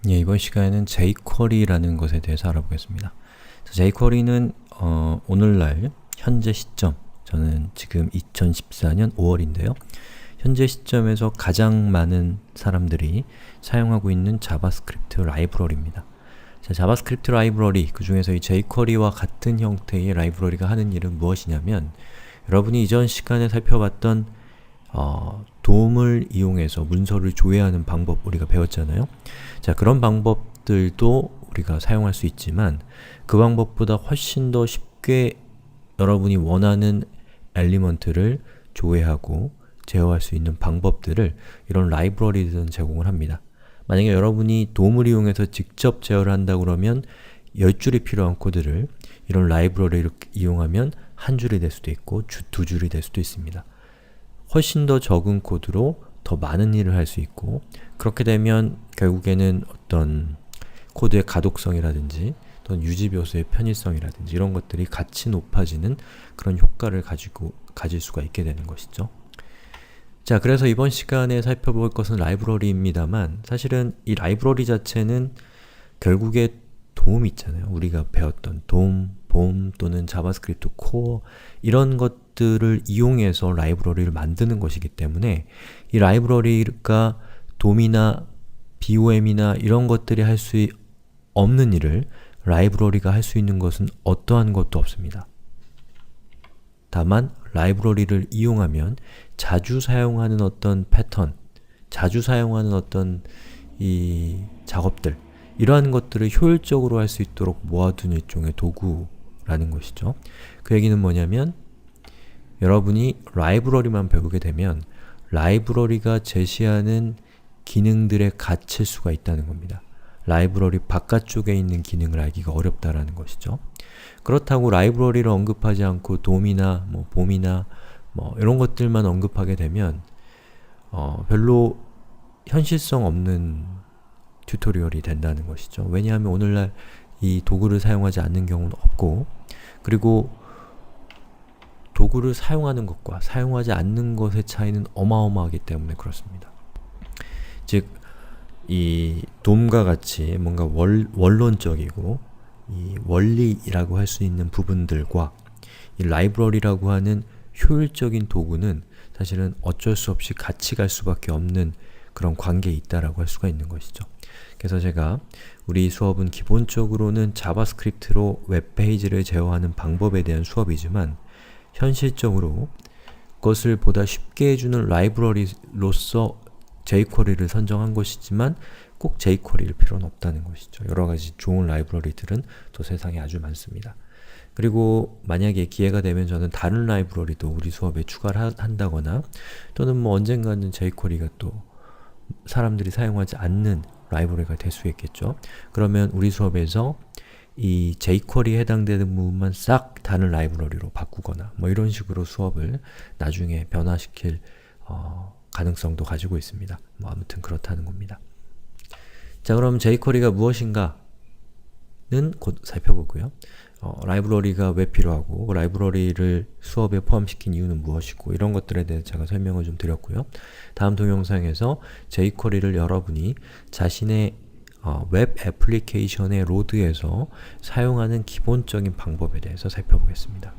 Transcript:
예, 이번 시간에는 jQuery라는 것에 대해서 알아보겠습니다. jQuery는 오늘날 현재 시점, 저는 지금 2014년 5월인데요. 현재 시점에서 가장 많은 사람들이 사용하고 있는 자바스크립트 라이브러리입니다. 자, 자바스크립트 라이브러리, 그 중에서 이 jQuery와 같은 형태의 라이브러리가 하는 일은 무엇이냐면, 여러분이 이전 시간에 살펴봤던 도움을 이용해서 문서를 조회하는 방법 우리가 배웠잖아요. 자, 그런 방법들도 우리가 사용할 수 있지만 그 방법보다 훨씬 더 쉽게 여러분이 원하는 엘리먼트를 조회하고 제어할 수 있는 방법들을 이런 라이브러리들은 제공을 합니다. 만약에 여러분이 도움을 이용해서 직접 제어를 한다 그러면 10줄이 필요한 코드를 이런 라이브러리를 이용하면 한 줄이 될 수도 있고 두 줄이 될 수도 있습니다. 훨씬 더 적은 코드로 더 많은 일을 할 수 있고, 그렇게 되면 결국에는 어떤 코드의 가독성이라든지 또는 유지보수의 편의성이라든지 이런 것들이 같이 높아지는 그런 효과를 가질 수가 있게 되는 것이죠. 자, 그래서 이번 시간에 살펴볼 것은 라이브러리입니다만, 사실은 이 라이브러리 자체는 결국에 도움이 있잖아요. 우리가 배웠던 도움, 봄 또는 자바스크립트 코어 이런 것들을 이용해서 라이브러리를 만드는 것이기 때문에 이 라이브러리가 돔이나 BOM이나 이런 것들이 할 수 없는 일을 라이브러리가 할 수 있는 것은 어떠한 것도 없습니다. 다만 라이브러리를 이용하면 자주 사용하는 어떤 패턴, 자주 사용하는 어떤 이 작업들, 이러한 것들을 효율적으로 할 수 있도록 모아둔 일종의 도구라는 것이죠. 그 얘기는 뭐냐면, 여러분이 라이브러리만 배우게 되면 라이브러리가 제시하는 기능들에 갇힐 수가 있다는 겁니다. 라이브러리 바깥쪽에 있는 기능을 알기가 어렵다라는 것이죠. 그렇다고 라이브러리를 언급하지 않고 돔이나 봄이나 이런 것들만 언급하게 되면 별로 현실성 없는 튜토리얼이 된다는 것이죠. 왜냐하면 오늘날 이 도구를 사용하지 않는 경우는 없고, 그리고 도구를 사용하는 것과 사용하지 않는 것의 차이는 어마어마하기 때문에 그렇습니다. 즉, 이 돔과 같이 뭔가 원론적이고 이 원리라고 할 수 있는 부분들과 이 라이브러리라고 하는 효율적인 도구는 사실은 어쩔 수 없이 같이 갈 수밖에 없는 그런 관계에 있다라고 할 수가 있는 것이죠. 그래서 제가 우리 수업은 기본적으로는 자바스크립트로 웹페이지를 제어하는 방법에 대한 수업이지만, 현실적으로 그것을 보다 쉽게 해주는 라이브러리로서 jQuery를 선정한 것이지만 꼭 jQuery일 필요는 없다는 것이죠. 여러가지 좋은 라이브러리들은 또 세상에 아주 많습니다. 그리고 만약에 기회가 되면 저는 다른 라이브러리도 우리 수업에 추가를 한다거나, 또는 언젠가는 jQuery가 또 사람들이 사용하지 않는 라이브러리가 될 수 있겠죠. 그러면 우리 수업에서 이 jQuery에 해당되는 부분만 싹 다른 라이브러리로 바꾸거나 이런 식으로 수업을 나중에 변화시킬 가능성도 가지고 있습니다. 아무튼 그렇다는 겁니다. 자, 그럼 jQuery가 무엇인가는 곧 살펴보고요. 라이브러리가 왜 필요하고, 라이브러리를 수업에 포함시킨 이유는 무엇이고, 이런 것들에 대해서 제가 설명을 좀 드렸고요. 다음 동영상에서 jQuery를 여러분이 자신의 웹 애플리케이션의 로드에서 사용하는 기본적인 방법에 대해서 살펴보겠습니다.